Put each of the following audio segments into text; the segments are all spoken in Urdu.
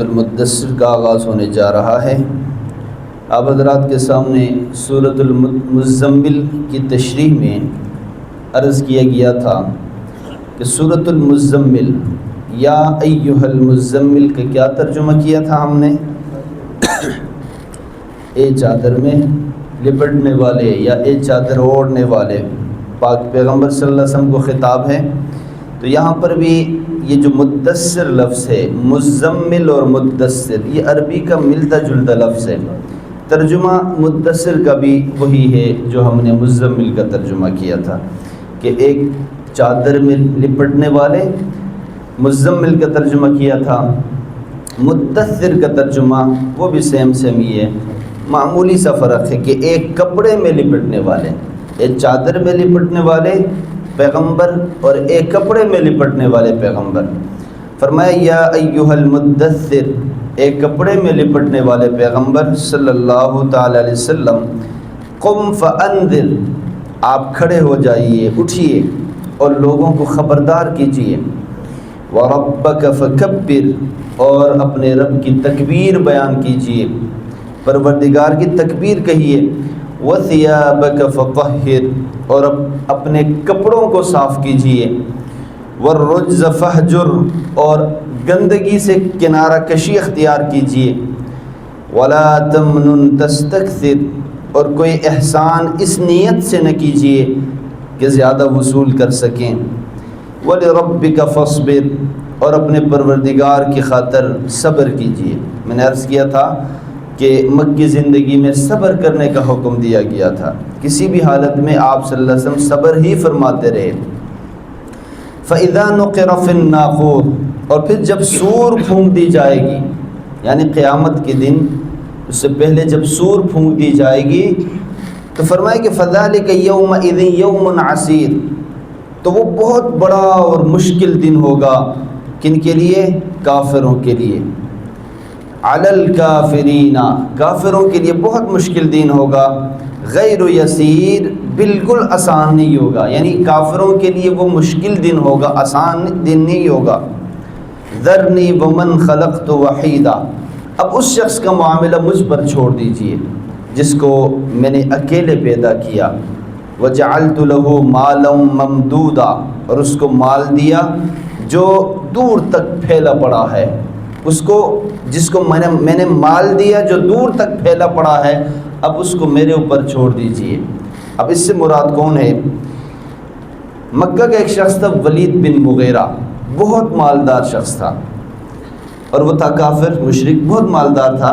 المدثر کا آغاز ہونے جا رہا ہے۔ آپ حضرات کے سامنے سورۃ المزمل کی تشریح میں عرض کیا گیا تھا کہ سورۃ المزمل یا ایھا المزمل کا کیا ترجمہ کیا تھا ہم نے؟ اے چادر میں لپٹنے والے یا اے چادر اوڑھنے والے، پاک پیغمبر صلی اللہ علیہ وسلم کو خطاب ہے۔ تو یہاں پر بھی یہ جو مدثر لفظ ہے، مزمل اور مدثر، یہ عربی کا ملتا جلتا لفظ ہے۔ ترجمہ مدثر کا بھی وہی ہے جو ہم نے مزمل کا ترجمہ کیا تھا کہ ایک چادر میں لپٹنے والے، مزمل کا ترجمہ کیا تھا۔ مدثر کا ترجمہ وہ بھی سیم ہی ہے، معمولی سا فرق ہے کہ ایک کپڑے میں لپٹنے والے، ایک چادر میں لپٹنے والے پیغمبر اور ایک کپڑے میں لپٹنے والے پیغمبر۔ فرمایا یا ایھا المدثر، ایک کپڑے میں لپٹنے والے پیغمبر صلی اللہ تعالی علیہ وسلم، قم فانذر، آپ کھڑے ہو جائیے، اٹھیے اور لوگوں کو خبردار کیجیے۔ وربک فکبر، اور اپنے رب کی تکبیر بیان کیجیے، پروردگار کی تکبیر کہیے۔ وثیابک فطہر، اور اپنے کپڑوں کو صاف کیجیے۔ والرجز فہجر، اور گندگی سے کنارہ کشی اختیار کیجیے۔ ولا تمنن تستکثر، اور کوئی احسان اس نیت سے نہ کیجیے کہ زیادہ وصول کر سکیں۔ ولربک فاصبر، اور اپنے پروردگار کی خاطر صبر کیجیے۔ میں نے عرض کیا تھا کہ مکی زندگی میں صبر کرنے کا حکم دیا گیا تھا، کسی بھی حالت میں آپ صلی اللہ علیہ وسلم صبر ہی فرماتے رہے۔ فَإِذَا نُقِرَ فِي النَّاقُورِ، اور پھر جب سور پھونک دی جائے گی، یعنی قیامت کے دن، اس سے پہلے جب سور پھونک دی جائے گی تو فرمائے کہ فَذَلِكَ يَوْمَئِذٍ يَوْمٌ عَسِيرٌ، تو وہ بہت بڑا اور مشکل دن ہوگا، کن کے لیے؟ کافروں کے لیے۔ علی الکافرین، کافروں کے لیے بہت مشکل دن ہوگا۔ غیر یسیر، بالکل آسان نہیں ہوگا، یعنی کافروں کے لیے وہ مشکل دن ہوگا، آسان دن نہیں ہوگا۔ ذرنی ومن خلقت وحیدا، اب اس شخص کا معاملہ مجھ پر چھوڑ دیجئے جس کو میں نے اکیلے پیدا کیا۔ وجعلت له مالا ممدودا، اور اس کو مال دیا جو دور تک پھیلا پڑا ہے، اس کو جس کو میں نے مال دیا جو دور تک پھیلا پڑا ہے، اب اس کو میرے اوپر چھوڑ دیجئے۔ اب اس سے مراد کون ہے؟ مکہ کا ایک شخص تھا ولید بن مغیرہ، بہت مالدار شخص تھا، اور وہ تھا کافر مشرک، بہت مالدار تھا۔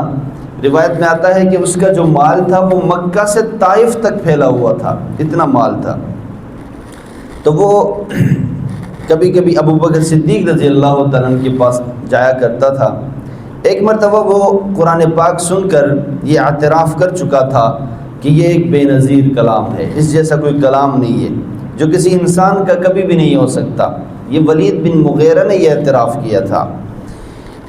روایت میں آتا ہے کہ اس کا جو مال تھا وہ مکہ سے طائف تک پھیلا ہوا تھا، اتنا مال تھا۔ تو وہ کبھی کبھی ابو بکر صدیق رضی اللہ تعالیٰ عنہ کے پاس جایا کرتا تھا۔ ایک مرتبہ وہ قرآن پاک سن کر یہ اعتراف کر چکا تھا کہ یہ ایک بے نظیر کلام ہے، اس جیسا کوئی کلام نہیں ہے جو کسی انسان کا کبھی بھی نہیں ہو سکتا۔ یہ ولید بن مغیرہ نے یہ اعتراف کیا تھا۔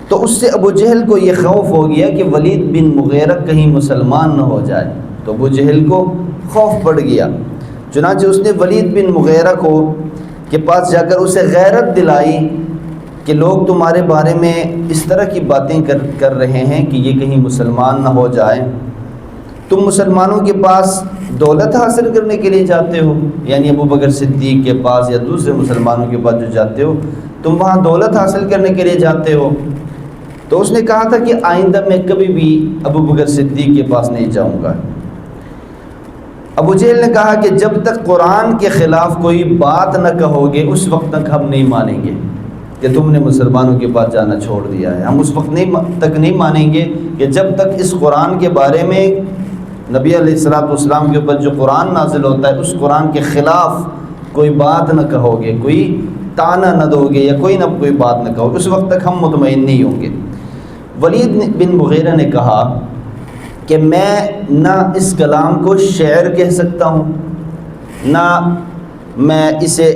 تو اس سے ابو جہل کو یہ خوف ہو گیا کہ ولید بن مغیرہ کہیں مسلمان نہ ہو جائے، تو ابو جہل کو خوف پڑ گیا، چنانچہ اس نے ولید بن مغیرہ کو کے پاس جا کر اسے غیرت دلائی کہ لوگ تمہارے بارے میں اس طرح کی باتیں کر رہے ہیں کہ یہ کہیں مسلمان نہ ہو جائے۔ تم مسلمانوں کے پاس دولت حاصل کرنے کے لیے جاتے ہو، یعنی ابو بکر صدیق کے پاس یا دوسرے مسلمانوں کے پاس جو جاتے ہو، تم وہاں دولت حاصل کرنے کے لیے جاتے ہو۔ تو اس نے کہا تھا کہ آئندہ میں کبھی بھی ابو بکر صدیق کے پاس نہیں جاؤں گا۔ ابو جہل نے کہا کہ جب تک قرآن کے خلاف کوئی بات نہ کہو گے اس وقت تک ہم نہیں مانیں گے کہ تم نے مسلمانوں کے پاس جانا چھوڑ دیا ہے۔ ہم اس وقت تک نہیں مانیں گے کہ جب تک اس قرآن کے بارے میں نبی علیہ السلام کے اوپر جو قرآن نازل ہوتا ہے اس قرآن کے خلاف کوئی بات نہ کہو گے، کوئی طعنہ نہ دو گے یا کوئی بات نہ کہو گے، اس وقت تک ہم مطمئن نہیں ہوں گے۔ ولید بن مغیرہ نے کہا کہ میں نہ اس کلام کو شعر کہہ سکتا ہوں، نہ میں اسے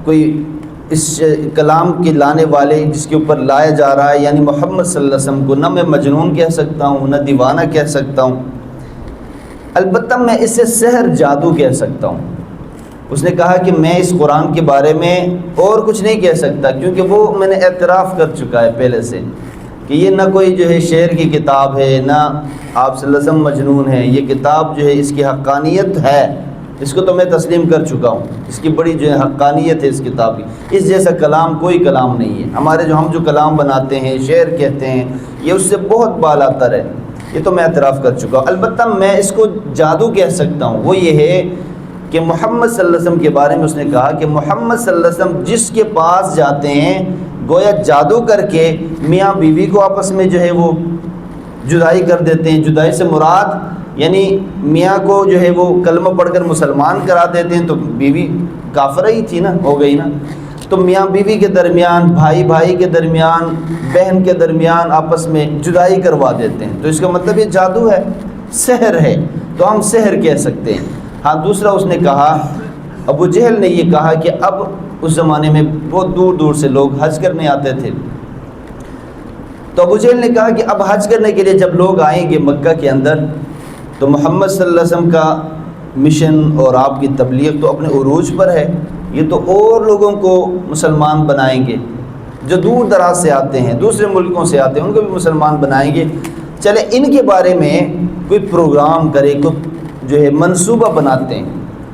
کوئی اس کلام کے لانے والے جس کے اوپر لایا جا رہا ہے یعنی محمد صلی اللہ علیہ وسلم کو، نہ میں مجنون کہہ سکتا ہوں، نہ دیوانہ کہہ سکتا ہوں، البتہ میں اسے سحر جادو کہہ سکتا ہوں۔ اس نے کہا کہ میں اس قرآن کے بارے میں اور کچھ نہیں کہہ سکتا کیونکہ وہ میں نے اعتراف کر چکا ہے پہلے سے کہ یہ نہ کوئی جو ہے شعر کی کتاب ہے، نہ آپ صلی اللہ علیہ وسلم مجنون ہے، یہ کتاب جو ہے اس کی حقانیت ہے، اس کو تو میں تسلیم کر چکا ہوں، اس کی بڑی جو ہے حقانیت ہے اس کتاب کی، اس جیسا کلام کوئی کلام نہیں ہے، ہمارے ہم جو کلام بناتے ہیں، شعر کہتے ہیں، یہ اس سے بہت بالا تر ہے، یہ تو میں اعتراف کر چکا ہوں۔ البتہ میں اس کو جادو کہہ سکتا ہوں، وہ یہ ہے کہ محمد صلی اللہ علیہ وسلم کے بارے میں اس نے کہا کہ محمد صلی اللہ علیہ وسلم جس کے پاس جاتے ہیں گویا جادو کر کے میاں بیوی کو آپس میں جو ہے وہ جدائی کر دیتے ہیں۔ جدائی سے مراد یعنی میاں کو جو ہے وہ کلمہ پڑھ کر مسلمان کرا دیتے ہیں، تو بیوی کافرہ ہی تھی نا، ہو گئی نا، تو میاں بیوی کے درمیان، بھائی بھائی کے درمیان، بہن کے درمیان آپس میں جدائی کروا دیتے ہیں، تو اس کا مطلب یہ جادو ہے، سحر ہے، تو ہم سحر کہہ سکتے ہیں۔ ہاں دوسرا اس نے کہا، ابو جہل نے یہ کہا کہ اب اس زمانے میں بہت دور دور سے لوگ حج کرنے آتے تھے، تو ابو جہل نے کہا کہ اب حج کرنے کے لیے جب لوگ آئیں گے مکہ کے اندر، تو محمد صلی اللہ علیہ وسلم کا مشن اور آپ کی تبلیغ تو اپنے عروج پر ہے، یہ تو اور لوگوں کو مسلمان بنائیں گے، جو دور دراز سے آتے ہیں، دوسرے ملکوں سے آتے ہیں، ان کو بھی مسلمان بنائیں گے، چلے ان کے بارے میں کوئی پروگرام کرے، کوئی جو ہے منصوبہ بناتے ہیں۔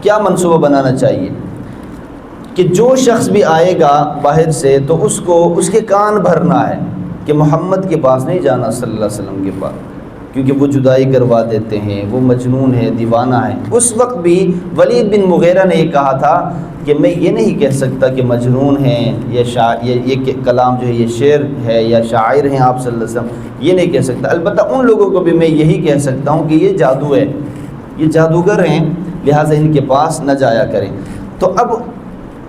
کیا منصوبہ بنانا چاہیے کہ جو شخص بھی آئے گا باہر سے تو اس کو اس کے کان بھرنا ہے کہ محمد کے پاس نہیں جانا صلی اللہ علیہ وسلم کے پاس، کیونکہ وہ جدائی کروا دیتے ہیں، وہ مجنون ہے، دیوانہ ہے۔ اس وقت بھی ولید بن مغیرہ نے یہ کہا تھا کہ میں یہ نہیں کہہ سکتا کہ مجنون ہیں، یہ کلام جو ہے یہ شعر ہے یا شاعر ہیں آپ صلی اللہ علیہ وسلم، یہ نہیں کہہ سکتا، البتہ ان لوگوں کو بھی میں یہی کہہ سکتا ہوں کہ یہ جادو ہے، یہ جادوگر ہیں، لہٰذا ان کے پاس نہ جایا کریں۔ تو اب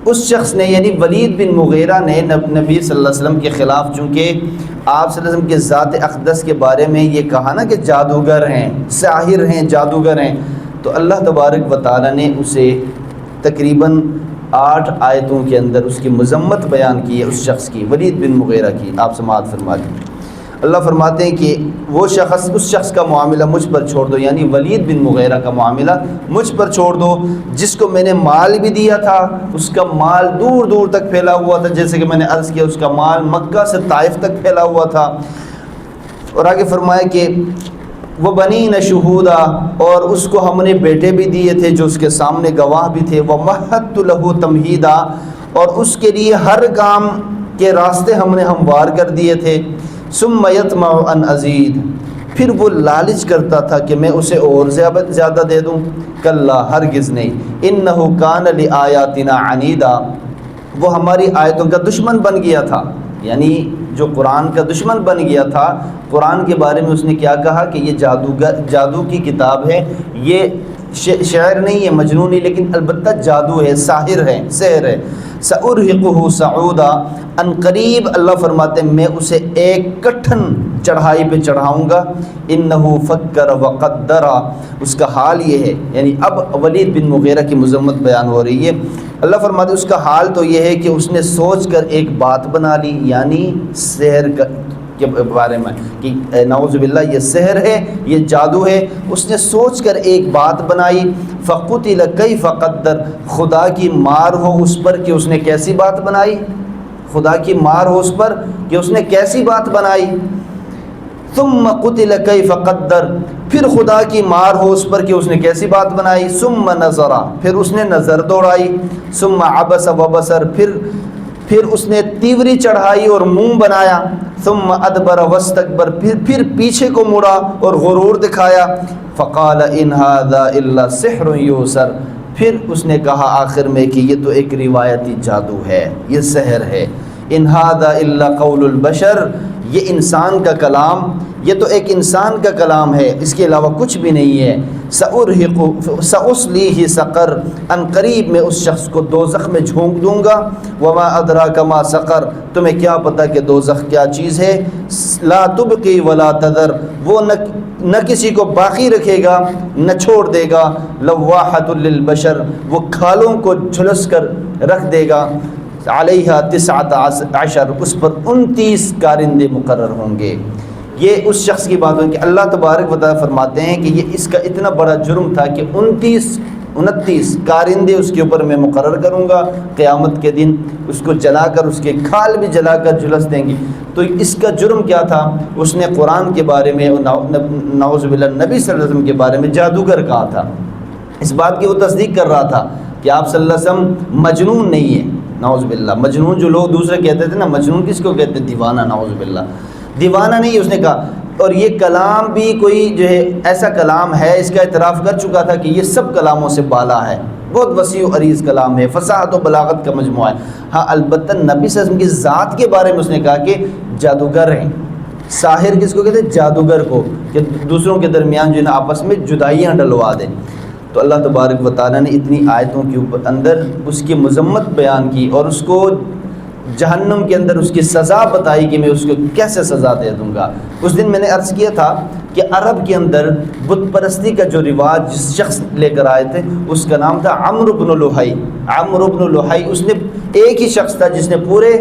اس شخص نے یعنی ولید بن مغیرہ نے نبی صلی اللہ علیہ وسلم کے خلاف، چونکہ آپ صلی اللہ علیہ وسلم کے ذات اقدس کے بارے میں یہ کہا نا کہ جادوگر ہیں، ساحر ہیں، جادوگر ہیں، تو اللہ تبارک و تعالیٰ نے اسے تقریباً 8 آیتوں کے اندر اس کی مذمت بیان کی ہے، اس شخص کی، ولید بن مغیرہ کی۔ آپ سماعت فرما دیں، اللہ فرماتے ہیں کہ وہ شخص، اس شخص کا معاملہ مجھ پر چھوڑ دو، یعنی ولید بن مغیرہ کا معاملہ مجھ پر چھوڑ دو، جس کو میں نے مال بھی دیا تھا، اس کا مال دور دور تک پھیلا ہوا تھا، جیسے کہ میں نے عرض کیا اس کا مال مکہ سے طائف تک پھیلا ہوا تھا۔ اور آگے فرمایا کہ وہ بنین شہودا، اور اس کو ہم نے بیٹے بھی دیے تھے جو اس کے سامنے گواہ بھی تھے، ومہدت لہ تمہیدا، اور اس کے لیے ہر کام کے راستے ہم نے ہموار کر دیے تھے، ثم یطمع ان ازید، پھر وہ لالچ کرتا تھا کہ میں اسے اور زیادہ دے دوں، کلا ہرگز نہیں، انہ کان لآیاتنا عنیدا، وہ ہماری آیتوں کا دشمن بن گیا تھا، یعنی جو قرآن کا دشمن بن گیا تھا۔ قرآن کے بارے میں اس نے کیا کہا کہ یہ جادو کی کتاب ہے، یہ شاعر نہیں ہے، مجنون نہیں، لیکن البتہ جادو ہے، ساحر ہے، سحر ہے۔ سأرہقہ صعودا، ان قریب اللہ فرماتے ہیں میں اسے ایک کٹھن چڑھائی پہ چڑھاؤں گا، انہ فکر وقدر، اس کا حال یہ ہے، یعنی اب ولید بن مغیرہ کی مذمت بیان ہو رہی ہے۔ اللہ فرماتے ہیں اس کا حال تو یہ ہے کہ اس نے سوچ کر ایک بات بنا لی، یعنی سحر کے بارے میں کہ نعوذ باللہ یہ سحر ہے، یہ جادو ہے، اس نے سوچ کر ایک بات بنائی، فقتل کیف قدر، خدا کی مار ہو اس پر کہ اس نے کیسی بات بنائی، خدا کی مار ہو اس پر کہ اس نے کیسی بات بنائی، ثم قتل کیف قدر، پھر خدا کی مار ہو اس پر کہ اس نے کیسی بات بنائی، ثم نظر، پھر اس نے نظر دوڑائی، ثم عبس وبصر، پھر اس نے تیوری چڑھائی اور منہ بنایا، ثم ادبر واستکبر، پھر پیچھے کو مڑا اور غرور دکھایا، فقال ان ھذا الا سحر یؤثر، پھر اس نے کہا آخر میں کہ یہ تو ایک روایتی جادو ہے، یہ سحر ہے، ان ھذا الا قول البشر، یہ انسان کا کلام، یہ تو ایک انسان کا کلام ہے، اس کے علاوہ کچھ بھی نہیں ہے، سأصلیہ سقر، ان قریب میں اس شخص کو دوزخ میں جھونک دوں گا، وما ادراک ما سقر، تمہیں کیا پتہ کہ دوزخ کیا چیز ہے، لا تبقی ولا تذر، وہ نہ کسی کو باقی رکھے گا نہ چھوڑ دے گا، لواحۃ للبشر، وہ کھالوں کو جھلس کر رکھ دے گا، علیہا 19، اس پر 29 کارندے مقرر ہوں گے۔ یہ اس شخص کی بات ہے کہ اللہ تبارک و تعالیٰ فرماتے ہیں کہ یہ اس کا اتنا بڑا جرم تھا کہ 29 29 کارندے اس کے اوپر میں مقرر کروں گا، قیامت کے دن اس کو جلا کر، اس کے کھال بھی جلا کر جھلس دیں گی۔ تو اس کا جرم کیا تھا؟ اس نے قرآن کے بارے میں، نعوذ باللہ نبی صلی اللہ علیہ وسلم کے بارے میں جادوگر کہا تھا۔ اس بات کی وہ تصدیق کر رہا تھا کہ آپ صلی اللہ علیہ وسلم مجنون نہیں ہے، نعوذ باللہ۔ مجنون جو لوگ دوسرے کہتے تھے نا، مجنون کس کو کہتے ہیں؟ دیوانہ، نعوذ باللہ۔ دیوانہ نہیں اس نے کہا، اور یہ کلام بھی کوئی جو ہے ایسا کلام ہے، اس کا اعتراف کر چکا تھا کہ یہ سب کلاموں سے بالا ہے، بہت وسیع و عریض کلام ہے، فصاحت و بلاغت کا مجموعہ ہے۔ ہاں البتہ نبی صلی اللہ علیہ وسلم کی ذات کے بارے میں اس نے کہا کہ جادوگر ہیں۔ ساحر کس کو کہتے ہیں؟ جادوگر کو، کہ دوسروں کے درمیان جو ہے نا آپس میں جدائیاں ڈلوا دیں۔ تو اللہ تبارک و تعالیٰ نے اتنی آیتوں کے اوپر اندر اس کی مذمت بیان کی، اور اس کو جہنم کے اندر اس کی سزا بتائی کہ میں اس کو کیسے سزا دے دوں گا۔ اس دن میں نے عرض کیا تھا کہ عرب کے اندر بت پرستی کا جو رواج جس شخص لے کر آئے تھے، اس کا نام تھا عمرو بن لوہی۔ عمرو بن لوہی، اس نے ایک ہی شخص تھا جس نے پورے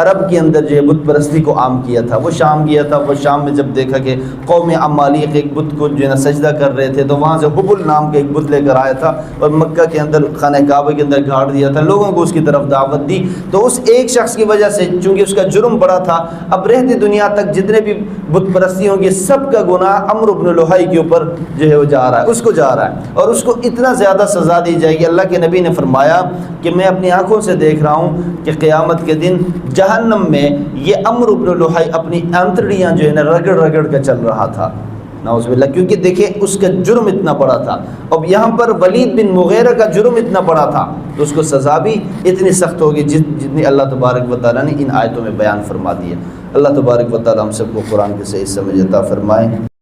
عرب کے اندر جو ہے بت پرستی کو عام کیا تھا۔ وہ شام گیا تھا، وہ شام میں جب دیکھا کہ قوم عمالیق ایک بت کو جو ہے نا سجدہ کر رہے تھے، تو وہاں سے حبل نام کے ایک بت لے کر آیا تھا اور مکہ کے اندر خانہ کعبہ کے اندر گاڑ دیا تھا، لوگوں کو اس کی طرف دعوت دی۔ تو اس ایک شخص کی وجہ سے، چونکہ اس کا جرم بڑا تھا، اب رہتی دنیا تک جتنے بھی بت پرستی ہوں گے سب کا گناہ عمرو بن لوہی کے اوپر جو ہے وہ جا رہا ہے، اس کو جا رہا ہے، اور اس کو اتنا زیادہ سزا دی جائے گی۔ اللہ کے نبی نے فرمایا کہ میں اپنی آنکھوں سے دیکھ رہا ہوں کہ قیامت کے دن جہنم میں یہ عمرو بن لوہی اپنی انتڑیاں جو ہے نا رگڑ رگڑ کر چل رہا تھا، نعوذ باللہ، کیونکہ دیکھیں اس کا جرم اتنا بڑا تھا۔ اب یہاں پر ولید بن مغیرہ کا جرم اتنا بڑا تھا تو اس کو سزا بھی اتنی سخت ہوگی جتنی اللہ تبارک و تعالیٰ نے ان آیتوں میں بیان فرما دی ہے۔ اللہ تبارک و تعالیٰ ہم سب کو قرآن کے صحیح سمجھ عطا فرمائے۔